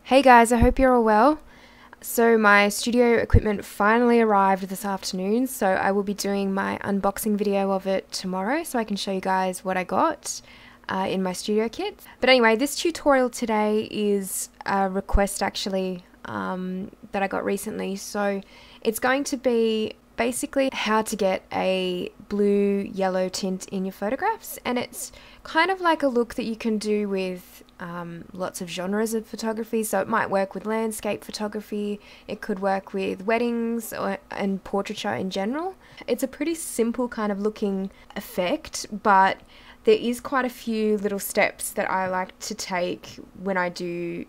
Hey guys, I hope you're all well. So my studio equipment finally arrived this afternoon, so I will be doing my unboxing video of it tomorrow so I can show you guys what I got in my studio kit. But anyway, this tutorial today is a request actually that I got recently. So it's going to be basically how to get a blue-yellow tint in your photographs, and it's kind of like a look that you can do with lots of genres of photography. So it might work with landscape photography, it could work with weddings and portraiture in general. It's a pretty simple kind of looking effect, but there is quite a few little steps that I like to take when I do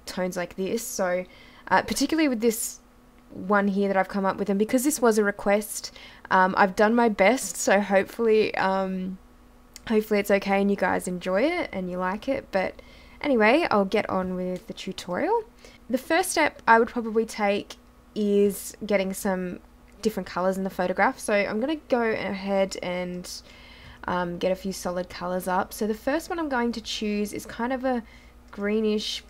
tones like this. So particularly with this one here that I've come up with, and because this was a request, I've done my best, so hopefully it's okay and you guys enjoy it and you like it. But anyway, I'll get on with the tutorial. The first step I would probably take is getting some different colors in the photograph. So I'm going to go ahead and get a few solid colors up. So the first one I'm going to choose is kind of a greenish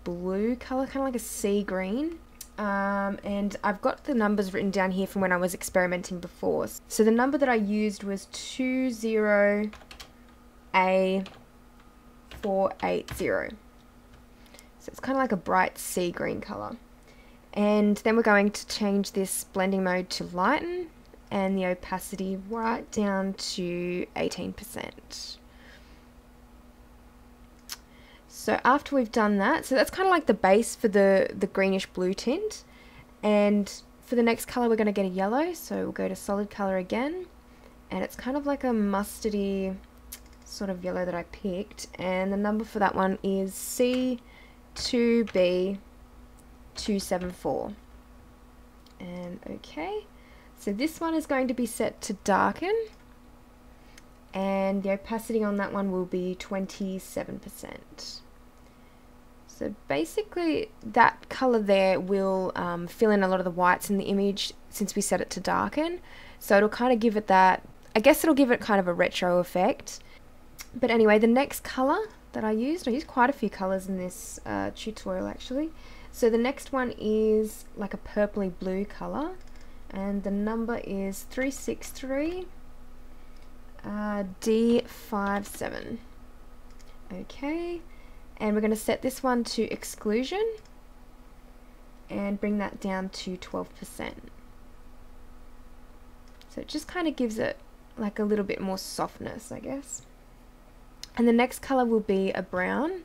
blue color, kind of like a sea green. And I've got the numbers written down here from when I was experimenting before. So the number that I used was 20A480. So it's kind of like a bright sea green color. And then we're going to change this blending mode to lighten and the opacity right down to 18%. So after we've done that, so that's kind of like the base for the greenish blue tint. And for the next color, we're going to get a yellow. So we'll go to solid color again. And it's kind of like a mustardy sort of yellow that I picked. And the number for that one is C2B274. And okay. So this one is going to be set to darken. And the opacity on that one will be 27%. So basically that color there will fill in a lot of the whites in the image since we set it to darken. So it'll kind of give it that, I guess it'll give it kind of a retro effect. But anyway, the next color that I used quite a few colors in this tutorial actually. So the next one is like a purpley blue color, and the number is 363 D57. Okay. And we're going to set this one to exclusion and bring that down to 12%. So it just kind of gives it like a little bit more softness, I guess. And the next color will be a brown.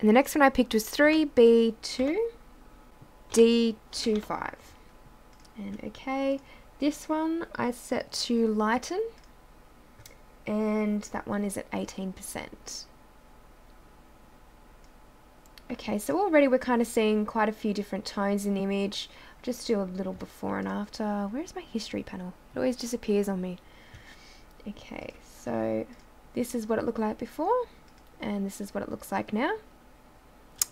And the next one I picked was 3B2 D25. And okay, this one I set to lighten, and that one is at 18%. Okay, so already we're kind of seeing quite a few different tones in the image. I'll just do a little before and after. Where's my history panel? It always disappears on me. Okay, so this is what it looked like before, and this is what it looks like now.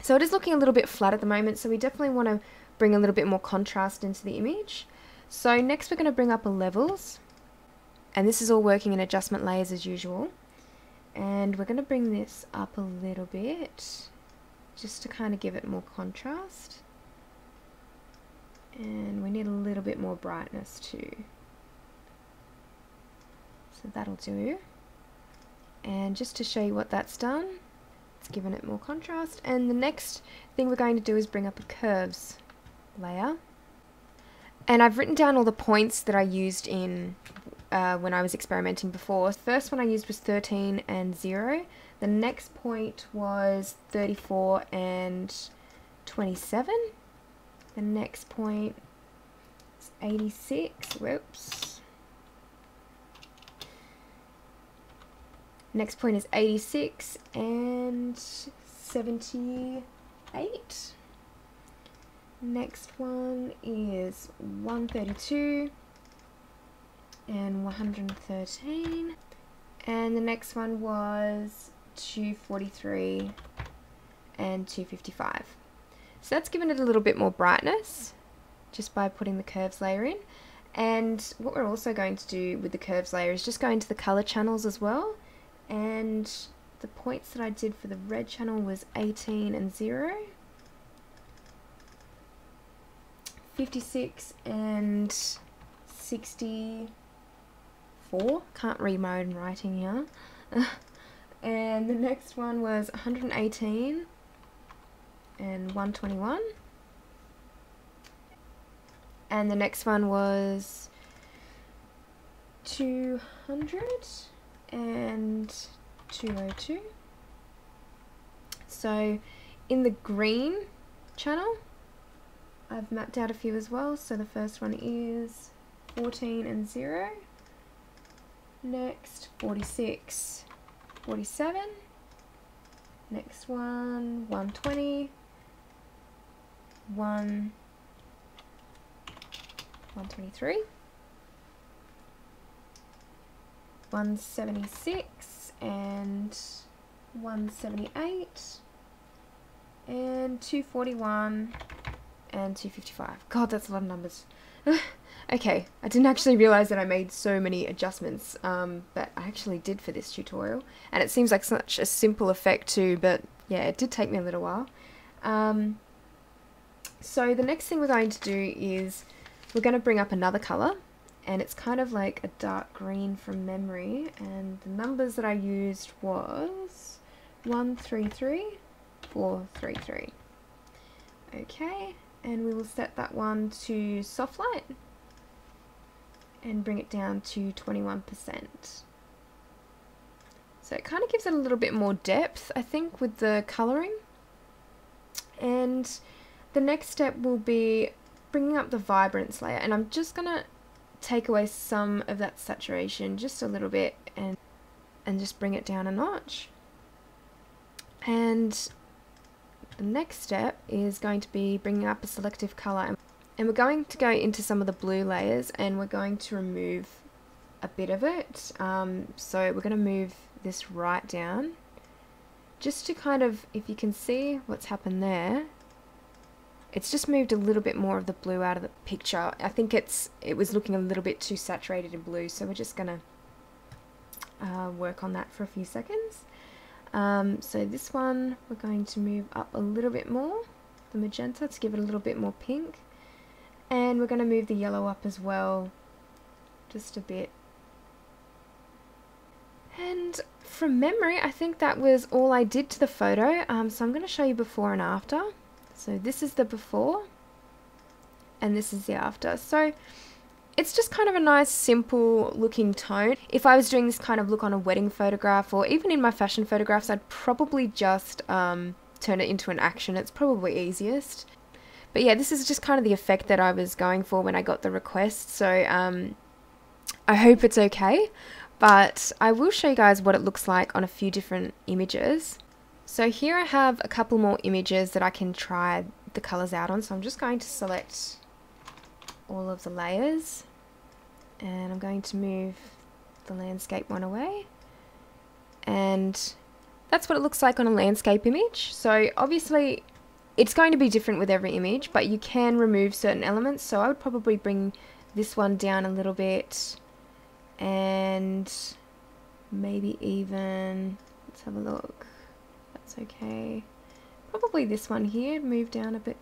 So it is looking a little bit flat at the moment, so we definitely want to bring a little bit more contrast into the image. So next we're going to bring up a levels, and this is all working in adjustment layers as usual. And we're going to bring this up a little bit, just to kind of give it more contrast. And we need a little bit more brightness too. So that'll do. And just to show you what that's done, it's given it more contrast. And the next thing we're going to do is bring up a curves layer. And I've written down all the points that I used in when I was experimenting before. The first one I used was 13 and 0. The next point was 34 and 27. The next point is 86. Whoops. Next point is 86 and 78. Next one is 132 and 113. And the next one was 243 and 255. So that's given it a little bit more brightness just by putting the curves layer in. And what we're also going to do with the curves layer is just go into the color channels as well and the points that I did for the red channel was 18 and 0, 56 and 64. Can't read my own writing here. And the next one was 118 and 121. And the next one was 200 and 202. So in the green channel, I've mapped out a few as well. So the first one is 14 and 0. Next, 46, 47. Next one, 120. 123. 176 and 178 and 241 and 255. God, that's a lot of numbers. Okay, I didn't actually realize that I made so many adjustments, but I actually did for this tutorial, and it seems like such a simple effect too, but yeah, it did take me a little while. So the next thing we're going to do is we're going to bring up another color, and it's kind of like a dark green from memory, and the numbers that I used was 133433. Okay, and we will set that one to soft light and bring it down to 21%. So it kind of gives it a little bit more depth, I think, with the colouring. And the next step will be bringing up the vibrance layer, and I'm just going to take away some of that saturation just a little bit and just bring it down a notch. And the next step is going to be bringing up a selective colour, and we're going to go into some of the blue layers and we're going to remove a bit of it. So we're going to move this right down just to kind of, if you can see what's happened there, it's just moved a little bit more of the blue out of the picture. I think it was looking a little bit too saturated in blue, so we're just going to work on that for a few seconds. So this one we're going to move up a little bit more, the magenta, to give it a little bit more pink, and we're going to move the yellow up as well just a bit. And from memory, I think that was all I did to the photo. So I'm going to show you before and after. So this is the before and this is the after. So it's just kind of a nice simple looking tone. If I was doing this kind of look on a wedding photograph or even in my fashion photographs, I'd probably just turn it into an action. It's probably easiest. But yeah, this is just kind of the effect that I was going for when I got the request. So I hope it's okay. But I will show you guys what it looks like on a few different images. So here I have a couple more images that I can try the colours out on. So I'm just going to select all of the layers and I'm going to move the landscape one away. And that's what it looks like on a landscape image. So obviously it's going to be different with every image, but you can remove certain elements. So I would probably bring this one down a little bit and maybe even, let's have a look, that's okay, probably this one here, move it down a bit,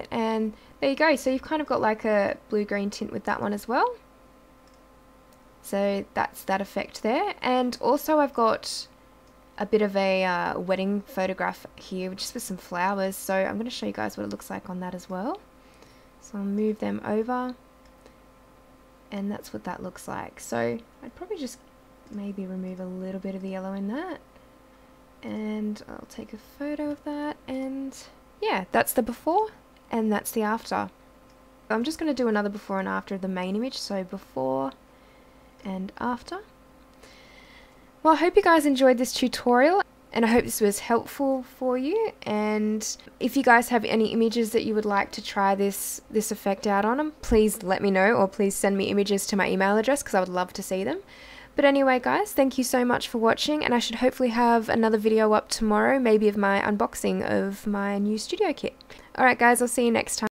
and there you go. So you've kind of got like a blue-green tint with that one as well. So that's that effect there. And also I've got a bit of a wedding photograph here just with some flowers, so I'm going to show you guys what it looks like on that as well. So I'll move them over, and that's what that looks like. So I'd probably just maybe remove a little bit of the yellow in that, and I'll take a photo of that, and yeah, that's the before and that's the after. I'm just going to do another before and after of the main image, so before and after. Well, I hope you guys enjoyed this tutorial, and I hope this was helpful for you. And if you guys have any images that you would like to try this effect out on them, please let me know, or please send me images to my email address because I would love to see them. But anyway guys, thank you so much for watching, and I should hopefully have another video up tomorrow, maybe of my unboxing of my new studio kit. Alright guys, I'll see you next time.